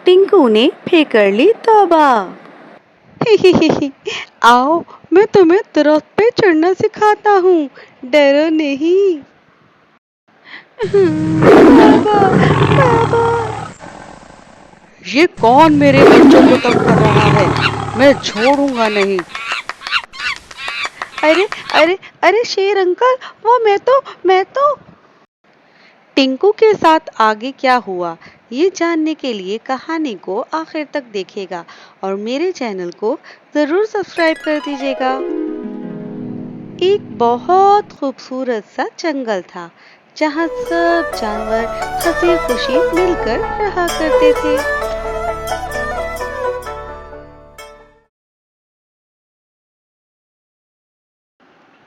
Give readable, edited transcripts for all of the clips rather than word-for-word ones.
टिंकू ने फिर कर ली तौबा। आओ, मैं तुम्हें दरख्त पे चढ़ना सिखाता हूँ, डरो नहीं। बाबा, बाबा। ये कौन मेरे बच्चों को तंग कर रहा है? मैं छोड़ूंगा नहीं। अरे अरे अरे शेर अंकल, वो मैं तो। टिंकू के साथ आगे क्या हुआ, ये जानने के लिए कहानी को आखिर तक देखिएगा और मेरे चैनल को जरूर सब्सक्राइब कर दीजिएगा। एक बहुत खूबसूरत सा जंगल था जहाँ सब जानवर हंसी खुशी मिलकर रहा करते थे।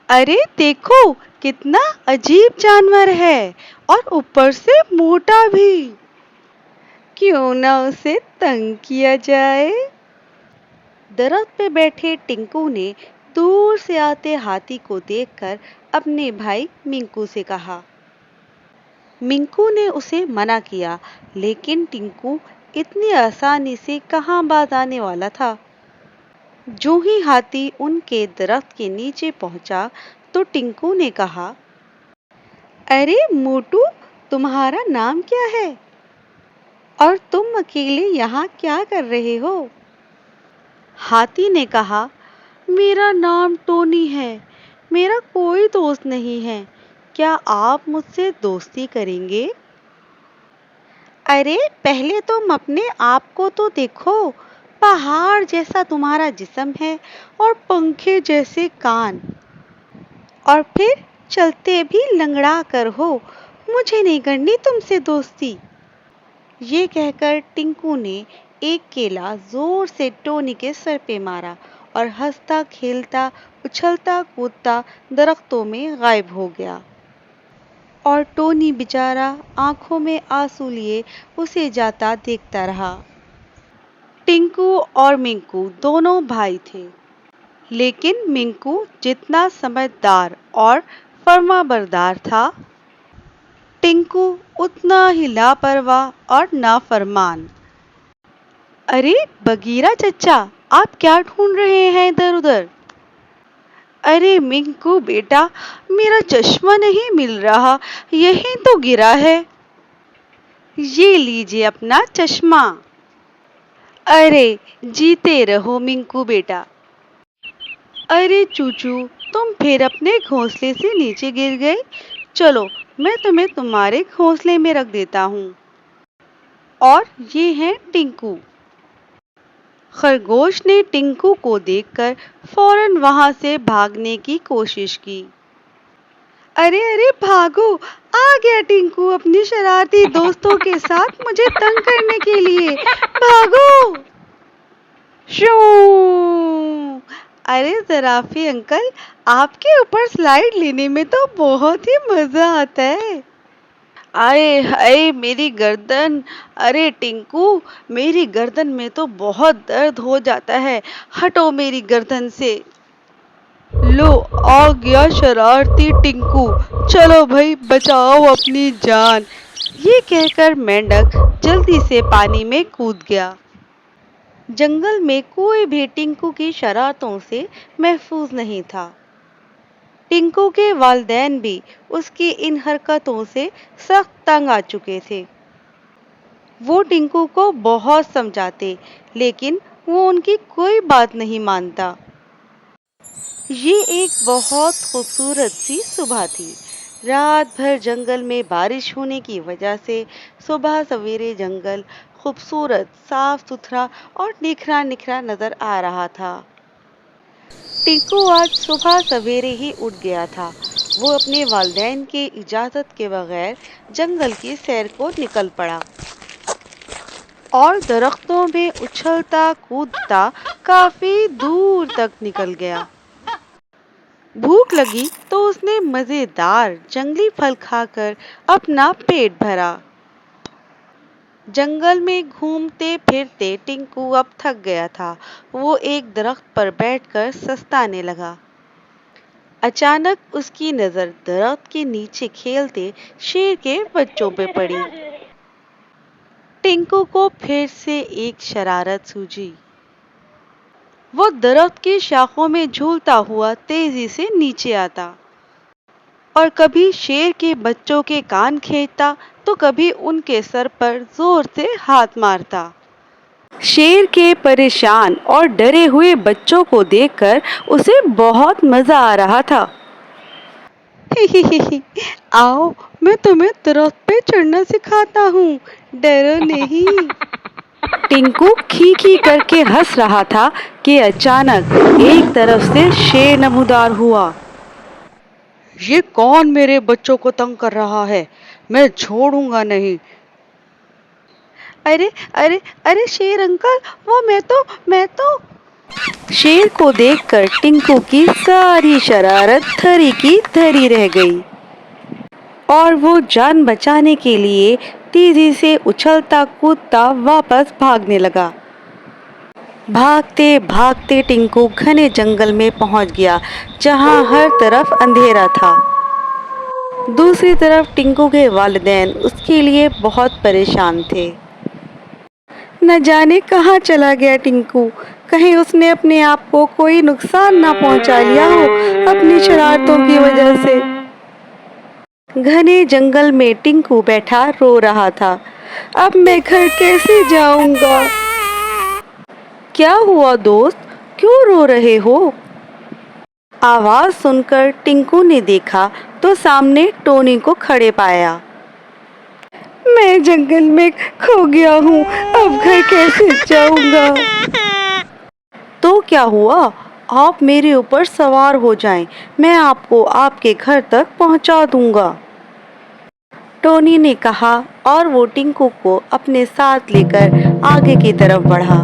अरे देखो, कितना अजीब जानवर है और ऊपर से मोटा भी। क्यों ना उसे तंग किया जाए। दरख्त पे बैठे टिंकू ने दूर से आते हाथी को देखकर अपने भाई मिंकू से कहा। मिंकू ने उसे मना किया, लेकिन टिंकू इतनी आसानी से कहाँ बाज आने वाला था। जो ही हाथी उनके दरख्त के नीचे पहुंचा तो टिंकू ने कहा, अरे मोटू, तुम्हारा नाम क्या है और तुम अकेले यहाँ क्या कर रहे हो? हाथी ने कहा, मेरा नाम टोनी है, मेरा कोई दोस्त नहीं है, क्या आप मुझसे दोस्ती करेंगे? अरे पहले तुम अपने आप को तो देखो, पहाड़ जैसा तुम्हारा जिस्म है और पंखे जैसे कान, और फिर चलते भी लंगड़ा कर हो। मुझे नहीं करनी तुमसे दोस्ती। ये कहकर टिंकू ने एक केला जोर से टोनी के सर पे मारा और हंसता खेलता उछलता कूदता दरख्तों में गायब हो गया। और टोनी बेचारा आंखों में आंसू लिए उसे जाता देखता रहा। टिंकू और मिंकू दोनों भाई थे, लेकिन मिंकू जितना समझदार और फर्माबरदार था, टिंकू उतना ही लापरवाह और नाफरमान। अरे बगीरा चचा, आप क्या ढूंढ रहे हैं इधर उधर? अरे मिंकू बेटा, मेरा चश्मा नहीं मिल रहा, यहीं तो गिरा है। ये लीजिए अपना चश्मा। अरे जीते रहो मिंकू बेटा। अरे चूचू, तुम फिर अपने घोंसले से नीचे गिर गए। चलो, मैं तुम्हें तुम्हारे घोंसले में रख देता हूँ। और ये है टिंकू। खरगोश ने टिंकू को देखकर फौरन वहां से भागने की कोशिश की। अरे अरे भागो, आ गया टिंकू अपनी शरारती दोस्तों के साथ मुझे तंग करने के लिए, भागो। शू। अरे ज़राफ़ी अंकल, आपके ऊपर स्लाइड लेने में तो बहुत ही मजा आता है। आए हाय मेरी गर्दन। अरे टिंकू, मेरी गर्दन में तो बहुत दर्द हो जाता है, हटो मेरी गर्दन से। लो, आ गया शरारती टिंकू, चलो भाई बचाओ अपनी जान। ये कहकर मेंढक जल्दी से पानी में कूद गया। जंगल में कोई भी टिंकू की शरारतों से महफूज नहीं था। टिंकू के वालिदैन भी उसकी इन हरकतों से सख्त तंग आ चुके थे। वो टिंकू को बहुत समझाते, लेकिन वो उनकी कोई बात नहीं मानता। ये एक बहुत खूबसूरत सी सुबह थी। रात भर जंगल में बारिश होने की वजह से सुबह सवेरे जंगल खूबसूरत, साफ सुथरा और निखरा निखरा नजर आ रहा था। टिंकू आज सुबह सवेरे ही उठ गया था। वो अपने वालिदैन की इजाजत के बगैर जंगल की सैर को निकल पड़ा और दरख्तों में उछलता कूदता काफी दूर तक निकल गया। भूख लगी तो उसने मजेदार जंगली फल खाकर अपना पेट भरा। जंगल में घूमते फिरते टिंकू अब थक गया था। वो एक दरख्त पर बैठकर सस्ताने लगा। अचानक उसकी नजर दरख्त के नीचे खेलते शेर के बच्चों पे पड़ी। टिंकू को फिर से एक शरारत सूझी। वो दरख्त की शाखों में झूलता हुआ तेजी से नीचे आता और कभी शेर के बच्चों के कान खींचता तो कभी उनके सर पर जोर से हाथ मारता। शेर के परेशान और डरे हुए बच्चों को देखकर उसे बहुत मजा आ रहा था। आओ, मैं तुम्हें दरख्त पे चढ़ना सिखाता हूँ, डरो नहीं। टिंकू खी खी करके हंस रहा था कि अचानक एक तरफ से शेर नमूदार हुआ। ये कौन मेरे बच्चों को तंग कर रहा है? मैं छोड़ूंगा नहीं। अरे अरे अरे शेर अंकल, वो मैं तो शेर को देखकर टिंकू की सारी शरारत धरी की धरी रह गई और वो जान बचाने के लिए तेजी से उछलता कूदता वापस भागने लगा। भागते भागते टिंकू घने जंगल में पहुंच गया, जहां हर तरफ अंधेरा था। दूसरी तरफ टिंकू के वालिदैन उसके लिए बहुत परेशान थे। न जाने कहाँ चला गया टिंकू, कहीं उसने अपने आप को कोई नुकसान ना पहुंचा लिया हो अपनी शरारतों की वजह से। घने जंगल में टिंकू बैठा रो रहा था। अब मैं घर कैसे जाऊंगा? क्या हुआ दोस्त, क्यों रो रहे हो? आवाज सुनकर टिंकू ने देखा तो सामने टोनी को खड़े पाया। मैं जंगल में खो गया हूँ, अब घर कैसे जाऊंगा? तो क्या हुआ, आप मेरे ऊपर सवार हो जाएं, मैं आपको आपके घर तक पहुंचा दूंगा, टोनी ने कहा और वो टिंकू को अपने साथ लेकर आगे की तरफ बढ़ा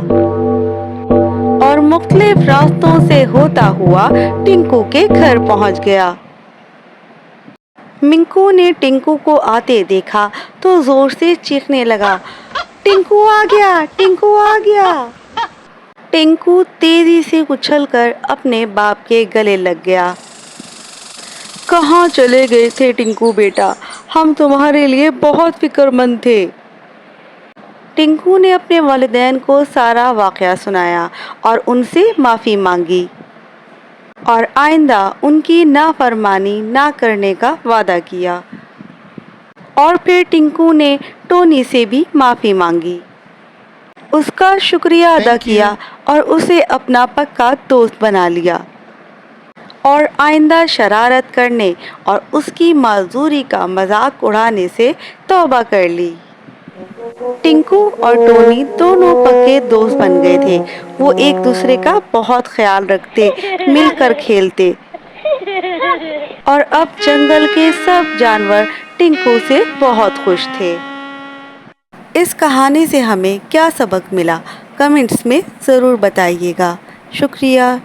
और मुख्तलिफ रास्तों से होता हुआ टिंकू के घर पहुंच गया। मिंकू ने टिंकू को आते देखा तो जोर से चीखने लगा, टिंकू आ गया, टिंकू आ गया। टिंकू तेजी से उछलकर अपने बाप के गले लग गया। कहाँ चले गए थे टिंकू बेटा, हम तुम्हारे लिए बहुत फिक्रमंद थे। टिंकू ने अपने वालिदैन को सारा वाकया सुनाया और उनसे माफ़ी मांगी और आइंदा उनकी नाफरमानी ना करने का वादा किया। और फिर टिंकू ने टोनी से भी माफ़ी मांगी, उसका शुक्रिया अदा किया और उसे अपना पक्का दोस्त बना लिया और आइंदा शरारत करने और उसकी माजूरी का मजाक उड़ाने से तौबा कर ली। टिंकू और टोनी दोनों पक्के दोस्त बन गए थे। वो एक दूसरे का बहुत ख्याल रखते, मिलकर खेलते और अब जंगल के सब जानवर टिंकू से बहुत खुश थे। इस कहानी से हमें क्या सबक मिला, कमेंट्स में ज़रूर बताइएगा। शुक्रिया।